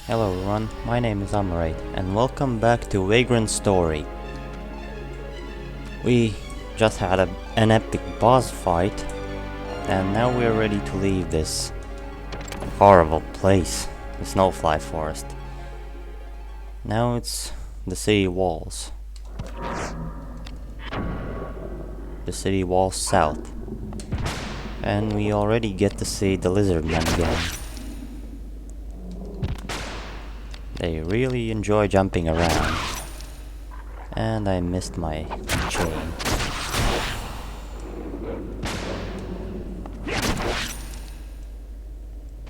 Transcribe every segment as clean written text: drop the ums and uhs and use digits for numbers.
Hello everyone, my name is Amrite, and welcome back to Vagrant story. We just had an epic boss fight, and now we're ready to leave this horrible place, the snowfly forest. Now it's the city walls. The city walls south. And we already get to see the lizardmen again. They really enjoy jumping around. And I missed my chain.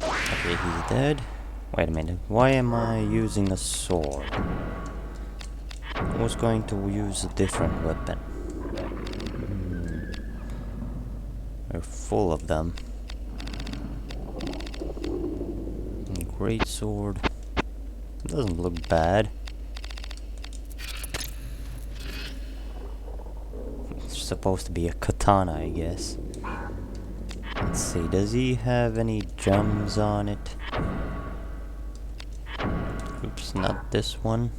Okay, he's dead. Wait a minute, why am I using a sword? I was going to use a different weapon. We're full of them. Great sword. Doesn't look bad. It's supposed to be a katana, I guess. Let's see, does he have any gems on it? Oops, not this one.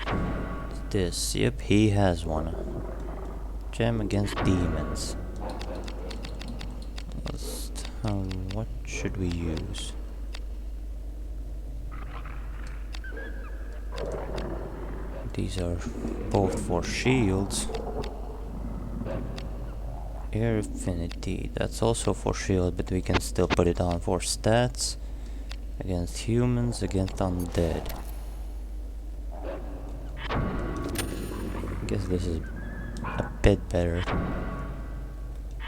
It's this. Yep, he has one. Gem against demons. What should we use? These are both for shields. Air affinity, that's also for shield, but we can still put it on for stats. Against humans, against undead. I guess this is a bit better.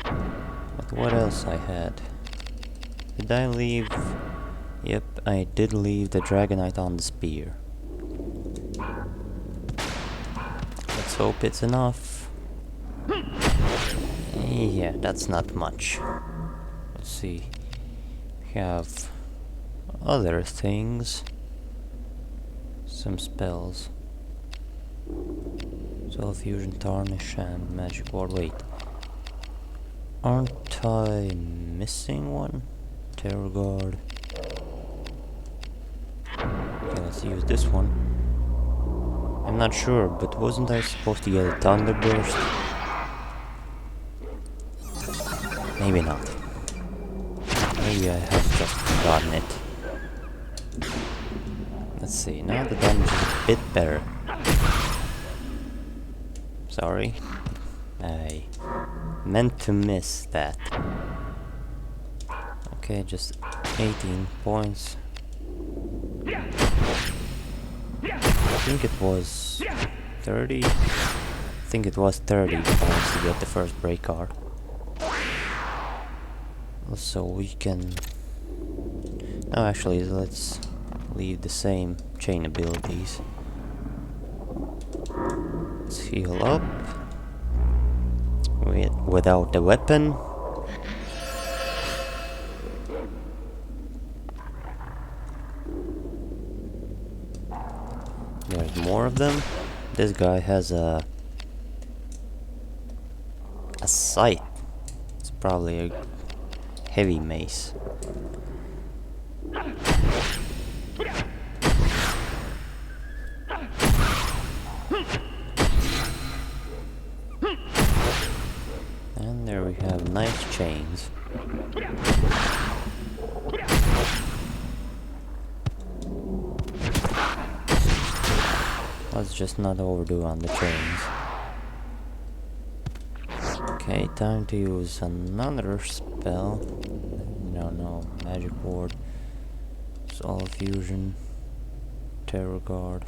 But what else I had? Did I leave? Yep, I did leave the Dragonite on the spear. Let's hope it's enough. Yeah, that's not much. Let's see. We have other things. Some spells. Soul Fusion, Tarnish, and Magic Ward. Wait. Aren't I missing one? Terror Guard. Okay, let's use this one. I'm not sure, but wasn't I supposed to get a Thunderburst? Maybe not. Maybe I have just forgotten it. Let's see, now the damage is a bit better. Sorry. I meant to miss that. Okay, just 18 points. I think it was 30. I think it was 30 points to get the first break card. So we can... No, actually, let's leave the same chain abilities. Let's heal up. Without the weapon. There's more of them. This guy has a scythe. It's probably a heavy mace. And there we have nice chains. Let's just not overdo on the chains. Okay, time to use another spell. No, Magic Ward. Soul Fusion. Terror Guard.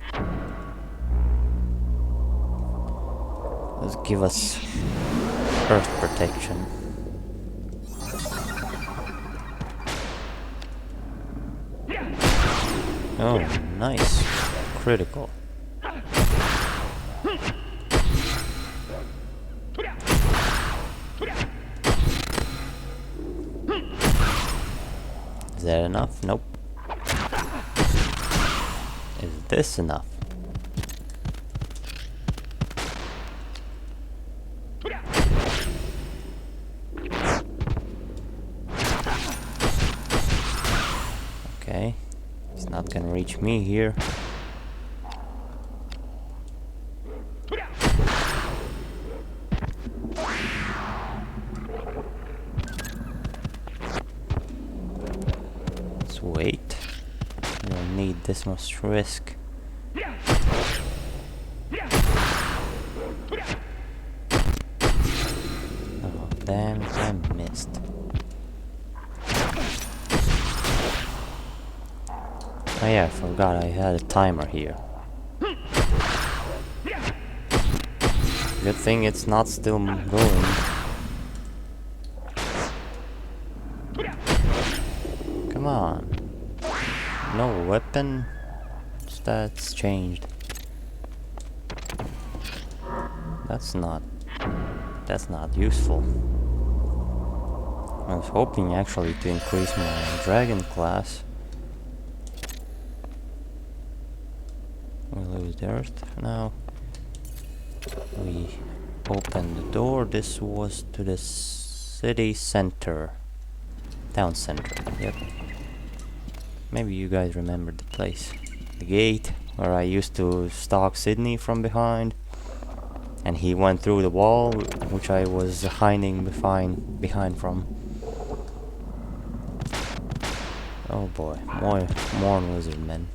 Let's give us Earth Protection. Oh, nice. Critical. Is that enough? Nope. Is this enough? Not gonna reach me here. Let's wait. We don't need this much risk. Oh, damn it, I missed. Oh yeah, I forgot I had a timer here. Good thing it's not still going. Come on. No weapon stats changed. That's not useful. I was hoping actually to increase my dragon class. We lose the earth now. We open the door. This was to the city center. Town center, yep. Maybe you guys remember the place. The gate where I used to stalk Sydney from behind. And he went through the wall, which I was hiding behind from. Oh boy, more lizard men.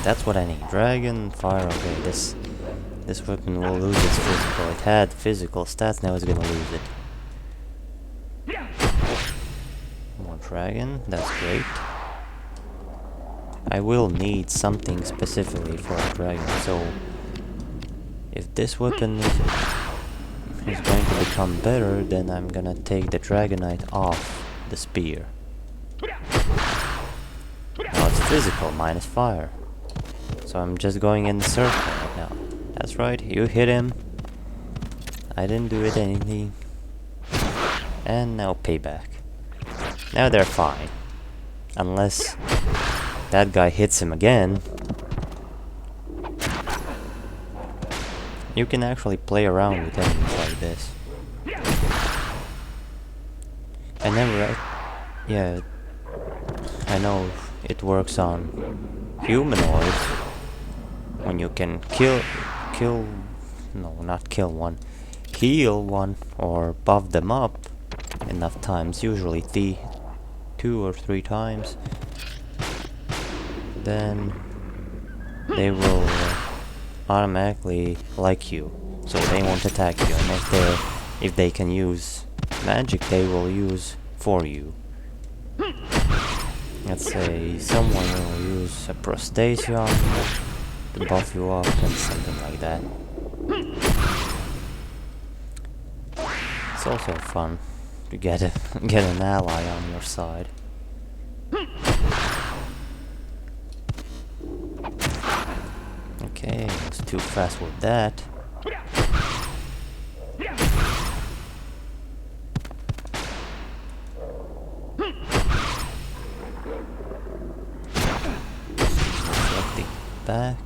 That's what I need. Dragon, fire, okay, this weapon will lose its physical. It had physical stats, now it's gonna lose it. More dragon, that's great. I will need something specifically for a dragon, so if this weapon is going to become better, then I'm gonna take the Dragonite off the spear. Now it's physical, minus fire. So I'm just going in the circle right now. That's right, you hit him. I didn't do it anything. And now payback. Now they're fine. Unless that guy hits him again. You can actually play around with enemies like this. Yeah, I know it works on humanoids. When you can heal one or buff them up enough times, usually 2 or 3 times, then they will automatically like you, so they won't attack you. And if they can use magic, they will use for you. Let's say someone will use a Prostasia to buff you up and something like that. It's also fun to get an ally on your side. Okay, I was too fast with that. Reflecting back.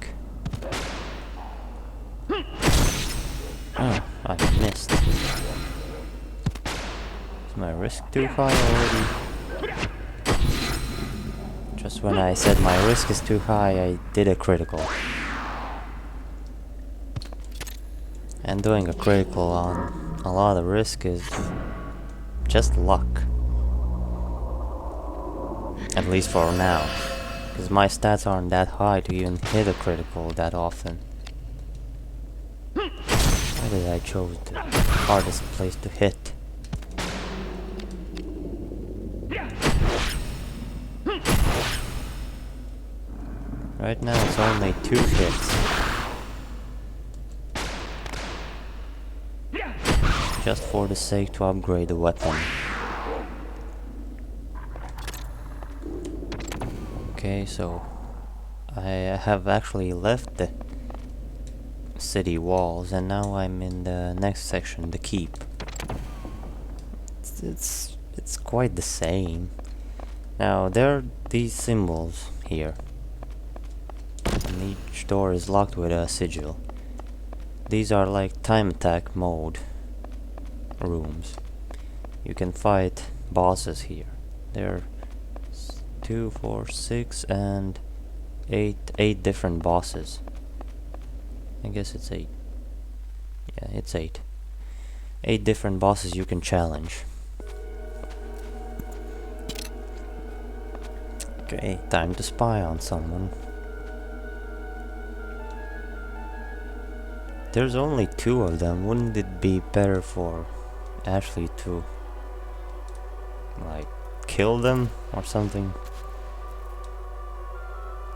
Oh, I missed. Is my risk too high already? Just when I said my risk is too high, I did a critical. And doing a critical on a lot of risk is just luck. At least for now. Because my stats aren't that high to even hit a critical that often. Why did I choose the hardest place to hit? Right now it's only 2 hits. Just for the sake to upgrade the weapon. Okay, so I have actually left the city walls and now I'm in the next section, the keep. It's quite the same. Now there are these symbols here. And each door is locked with a sigil. These are like time attack mode rooms. you can fight bosses here. There are 2, 4, 6 and 8 different bosses. I guess it's 8. Yeah, it's 8. 8 different bosses you can challenge. Okay, time to spy on someone. There's only 2 of them. Wouldn't it be better for Ashley to like kill them or something?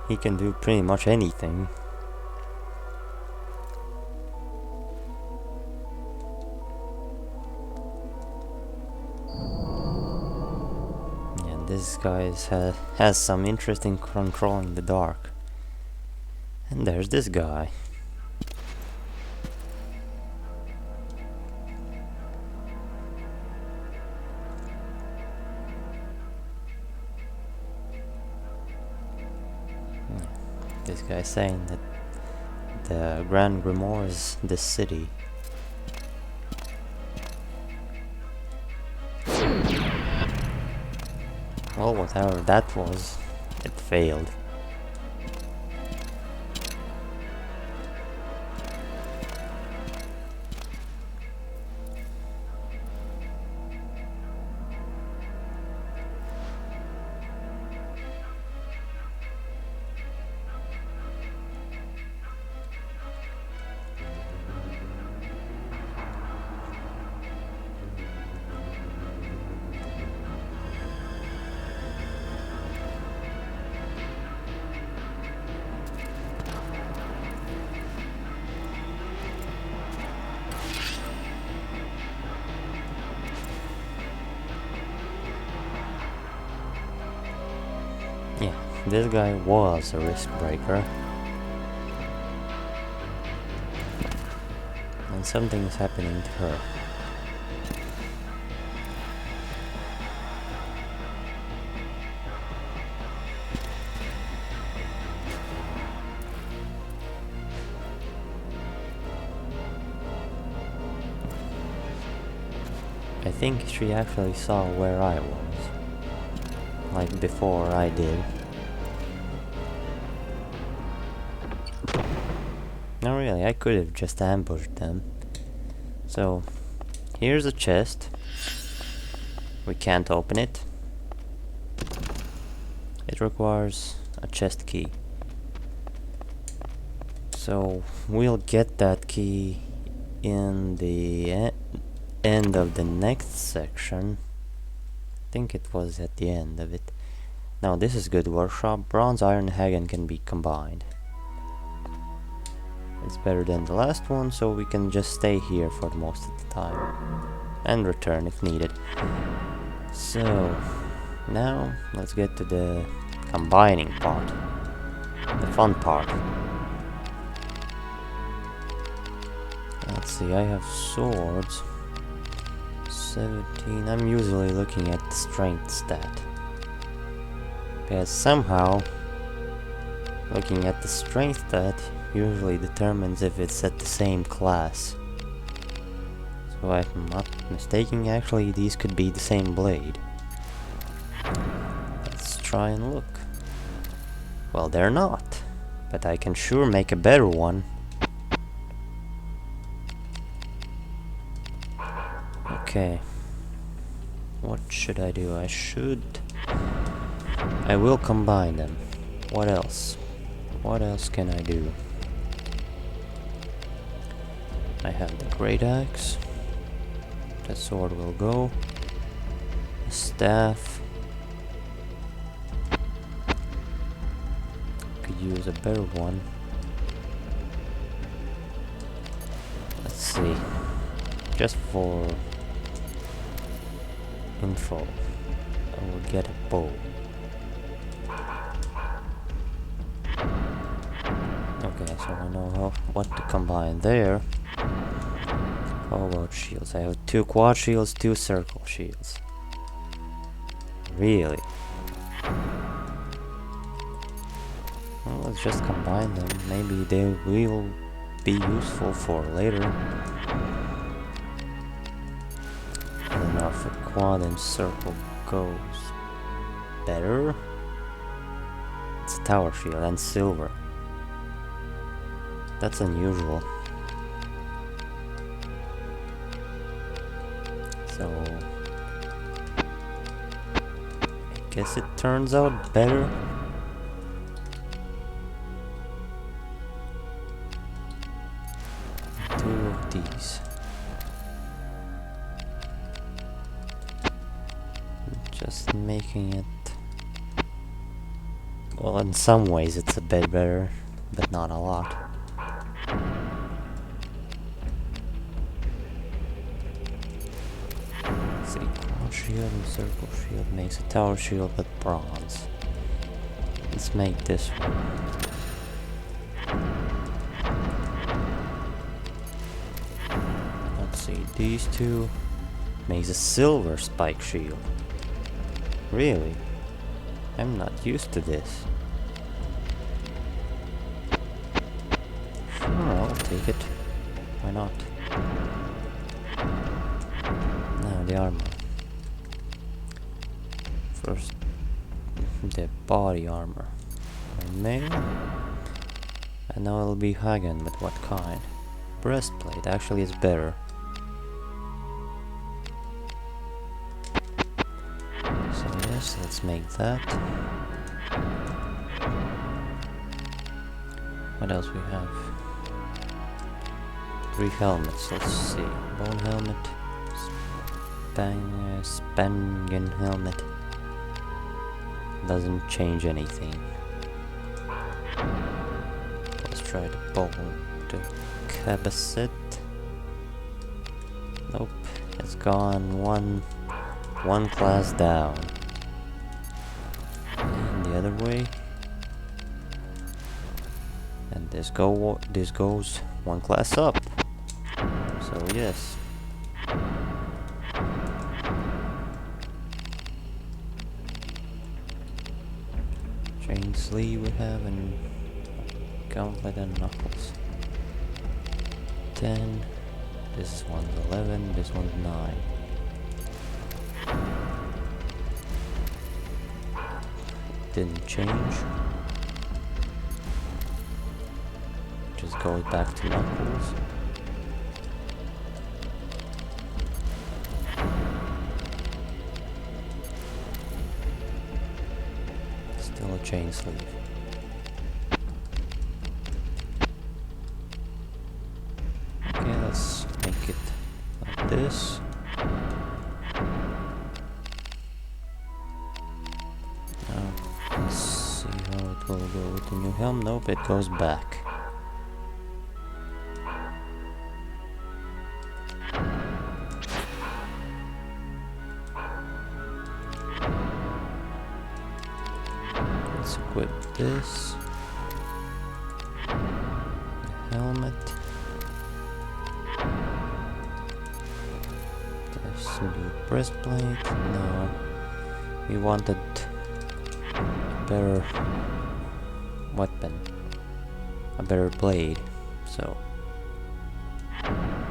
He can do pretty much anything. And this guy has some interesting control in the dark. And there's this guy. This guy saying that the Grand Grimoire is this city. Well, whatever that was, it failed. Yeah, this guy was a riskbreaker. And something's happening to her. I think she actually saw where I was. Like before I did. No, really, I could have just ambushed them. So, here's a chest. We can't open it. It requires a chest key. So, we'll get that key in the end of the next section. I think it was at the end of it. Now this is good workshop. Bronze, iron, Hagen can be combined. It's better than the last one, so we can just stay here for most of the time. And return if needed. So, now let's get to the combining part. The fun part. Let's see, I have swords. 17. I'm usually looking at the strength stat. Because somehow, looking at the strength stat usually determines if it's at the same class. So if I'm not mistaken, actually these could be the same blade. Let's try and look. Well, they're not. But I can sure make a better one. Okay. What should I do? I will combine them. What else? What else can I do? I have the great axe. The sword will go. The staff. Could use a better one. Let's see. Just for info, I will get a bow. Okay, so I know what to combine there. How about shields? I have 2 quad shields, 2 circle shields. Really? Well, let's just combine them. Maybe they will be useful for later. Enough. if a quad and circle goes better. It's a tower shield and silver. That's unusual. So I guess it turns out better. Two of these. Just making it, well, in some ways it's a bit better, but not a lot. Let's see, quad shield and circle shield makes a tower shield with bronze. Let's make this one. Let's see, these two makes a silver spike shield. Really? I'm not used to this. Sure, I'll take it. Why not? Now the armor. First, the body armor. Mail. And now it'll be Hagen, but what kind? Breastplate actually is better. So let's make that. What else we have? 3 helmets, let's see. Bone helmet. Spangen helmet. Doesn't change anything. Let's try the bone. The cabaset. Nope, it's gone one class down. And the other way. And this goes one class up. So yes. Chain sleeve we have, and gauntlet and knuckles. 10. This one's 11. This one's 9. Didn't change. Just goes back to knuckles. Still a chain sleeve. Okay, let's make it like this. Let's see how it will go with the new helm. Nope, it goes back. Let's equip this. The helmet. This new breastplate. No, we wanted better weapon, a better blade, so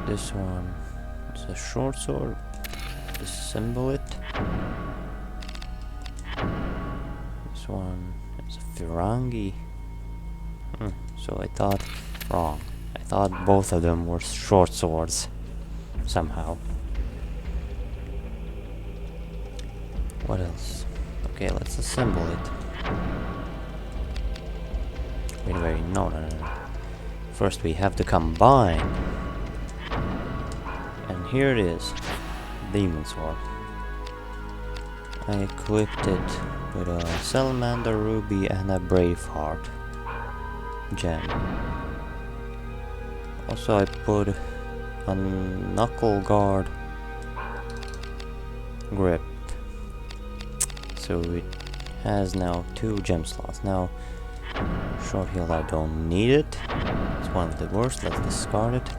this one is a short sword. Disassemble it. This one is a Firangi. So I thought wrong. I thought both of them were short swords somehow. What else? Okay, let's assemble it. Wait, no. First we have to combine. And here it is. Demon Sword. I equipped it with a Salamander Ruby and a Braveheart gem. Also I put a Knuckle Guard grip. So it has now 2 gem slots. Now, short heal, I don't need it. It's one of the worst. Let's discard it.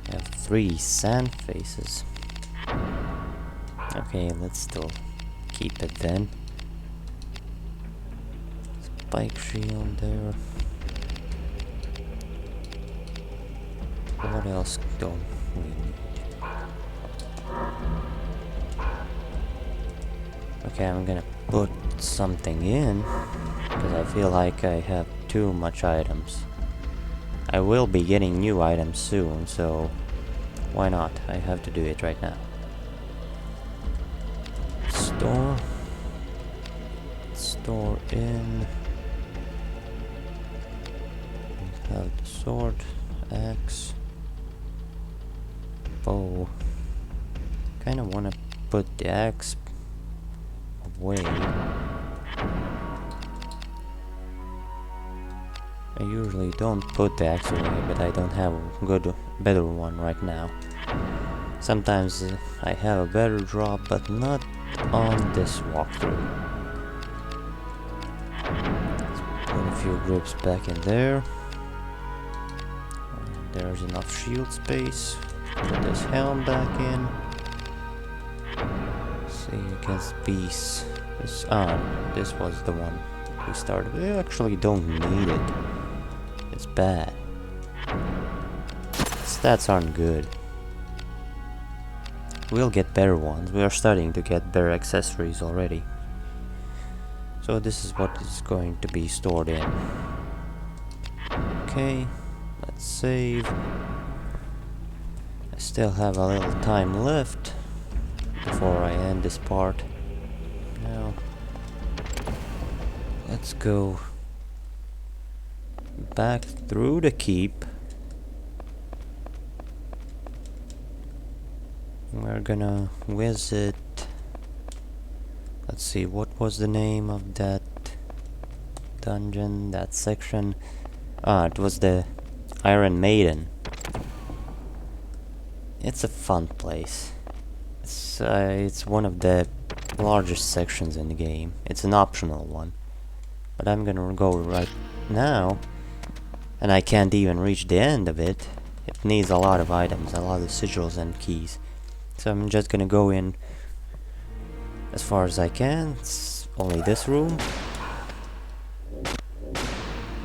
I have 3 sand faces. Okay, let's still keep it then. Spike shield there. What else don't we need? Okay, I'm gonna put something in, because I feel like I have too much items. I will be getting new items soon, so why not? I have to do it right now. Store. Store in. We have the sword, axe, bow. Kinda wanna put the axe away. I usually don't put the axe away, but I don't have a better one right now. Sometimes I have a better drop, but not on this walkthrough. Let's put a few grips back in there. There's enough shield space. Put this helm back in. See against beasts. This was the one we started. We actually don't need it. It's bad. Stats aren't good. We'll get better ones. We are starting to get better accessories already. So this is what is going to be stored in. Okay, let's save. I still have a little time left before I end this part. Now, let's go back through the keep. We're gonna visit. Let's see, what was the name of that dungeon, that section? It was the Iron Maiden. It's a fun place. It's one of the largest sections in the game. It's an optional one. But I'm gonna go right now. And I can't even reach the end of it. It needs a lot of items, a lot of sigils and keys. So I'm just gonna go in as far as I can. It's only this room.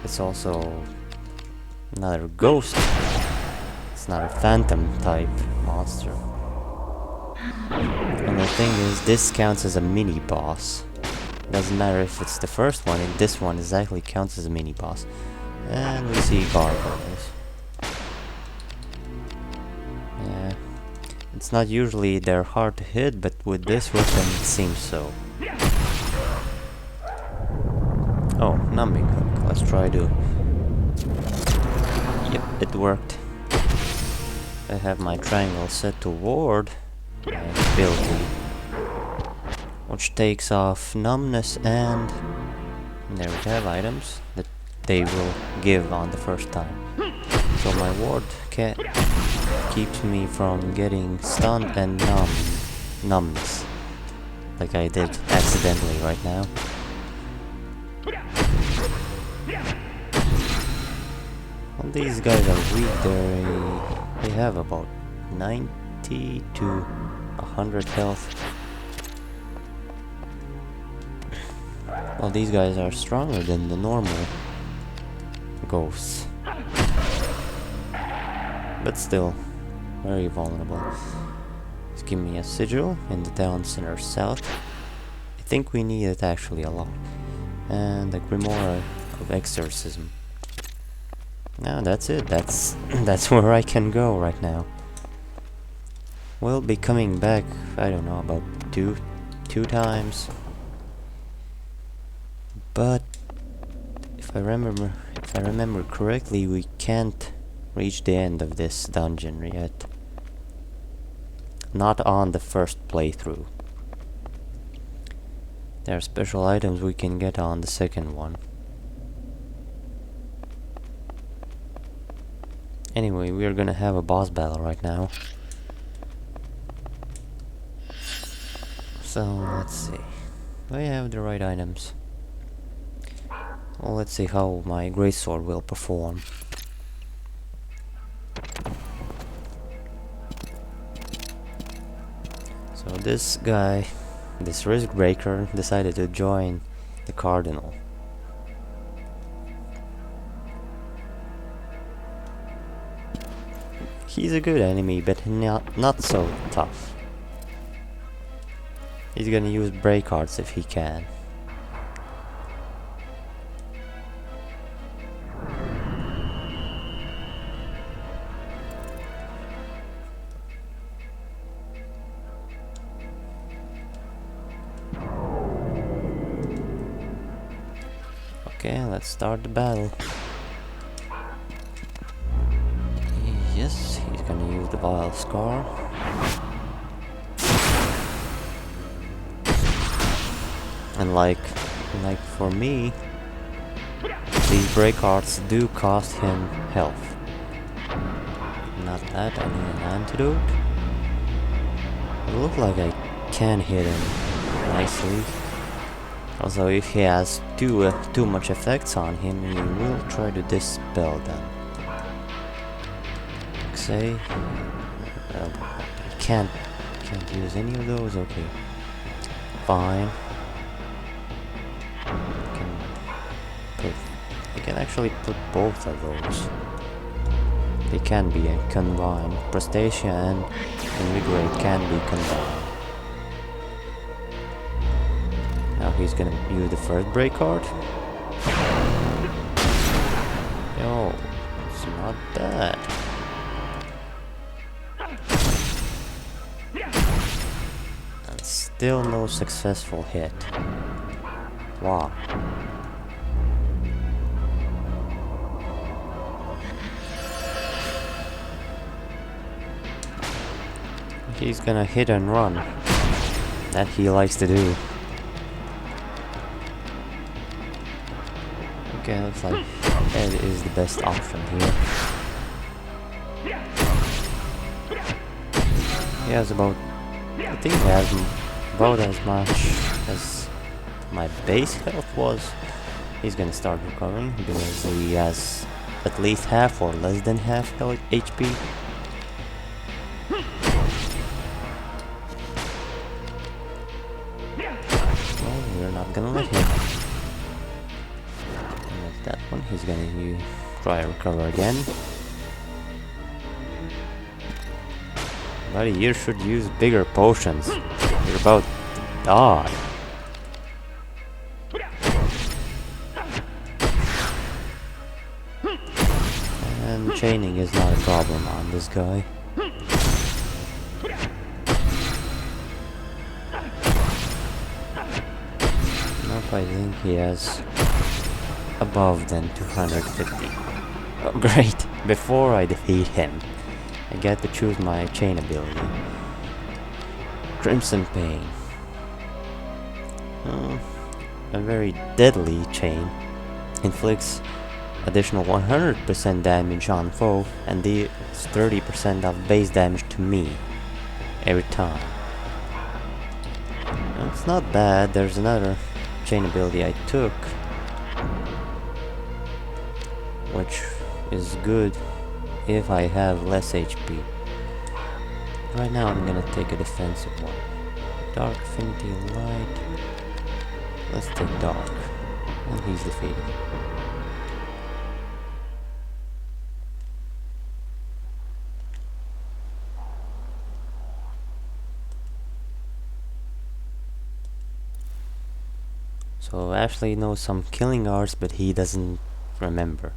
It's also another ghost. It's not a phantom type monster. And the thing is, this counts as a mini boss. Doesn't matter if it's the first one, and this one exactly counts as a mini boss. And we see gargoyles. Yeah. It's not usually they're hard to hit, but with this weapon it seems so. Oh, numbing hook. Let's try to... Yep, it worked. I have my triangle set to ward my ability, which takes off numbness, and there we have items that they will give on the first time. So my ward keeps me from getting stunned and numbness, like I did accidentally right now. Well, these guys are weak. They have about 90 to 100 health. Well, these guys are stronger than the normal ghosts, but still very vulnerable. Let's give me a sigil in the town center south. I think we need it actually a lot. And the grimoire of exorcism. Now that's it. That's where I can go right now. We'll be coming back, I don't know, about two times. But if I remember correctly, we can't reach the end of this dungeon yet. Not on the first playthrough. There are special items we can get on the second one. Anyway, we are gonna have a boss battle right now. So let's see. Do I have the right items? Well, let's see how my greatsword will perform. So this guy, this riskbreaker, decided to join the Cardinal. He's a good enemy, but not so tough. He's gonna use break arts if he can. Okay, let's start the battle. Yes, he's gonna use the Vile Scar. And like for me, these break arts do cost him health. Not that, I need an antidote. It looks like I can hit him nicely. Also, if he has too much effects on him, he will try to dispel them. Like say, can't use any of those. Okay, fine. I can actually put both of those. They can be combined. Prostasia and Invigorate can be combined. Now he's gonna use the first break card. Yo, it's not bad. And still no successful hit. Wow. He's gonna hit and run. That he likes to do. Okay, looks like Ed is the best option here. He has about... I think he has about as much as my base health was. He's gonna start recovering because he has at least half or less than half HP. Well, we're not gonna let him. That one, he's gonna try to recover again. Buddy, you should use bigger potions. You're about to die. And chaining is not a problem on this guy. Nope, I think he has above than 250. Oh, great. Before I defeat him, I get to choose my chain ability. Crimson Pain. A very deadly chain. Inflicts additional 100% damage on foe and deals 30% of base damage to me every time. It's not bad. There's another chain ability I took, which is good if I have less HP. Right now I'm gonna take a defensive one. Dark, Affinity, Light. Let's take Dark. And he's defeated. So Ashley knows some killing arts, but he doesn't remember.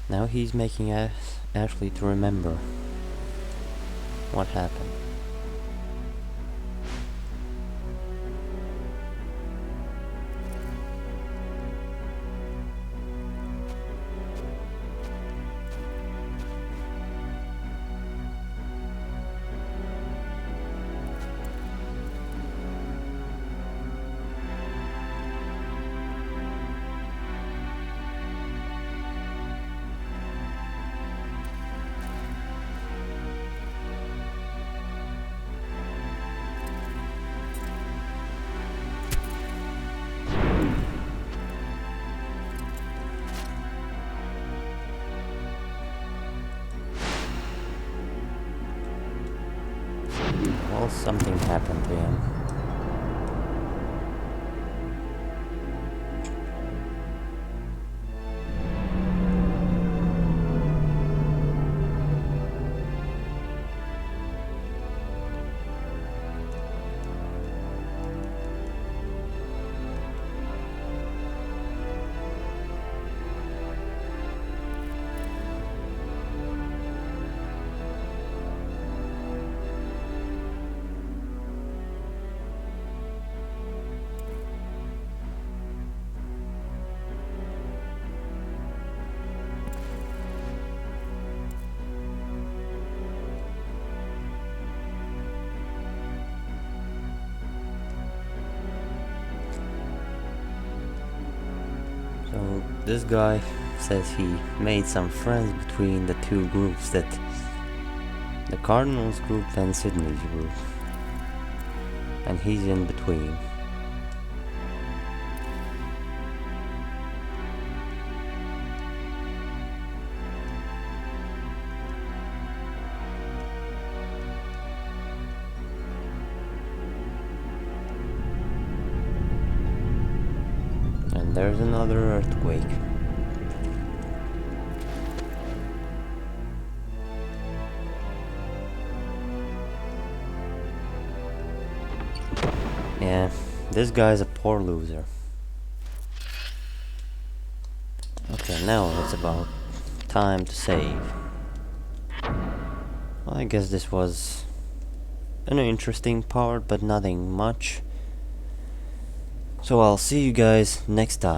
Now he's making Ashley to remember what happened. Well, something happened to him. So this guy says he made some friends between the two groups, that the Cardinals group and Sydney's group, and he's in between. And there's another earthquake. Yeah, this guy's a poor loser. Okay, now it's about time to save. Well, I guess this was an interesting part, but nothing much. So I'll see you guys next time.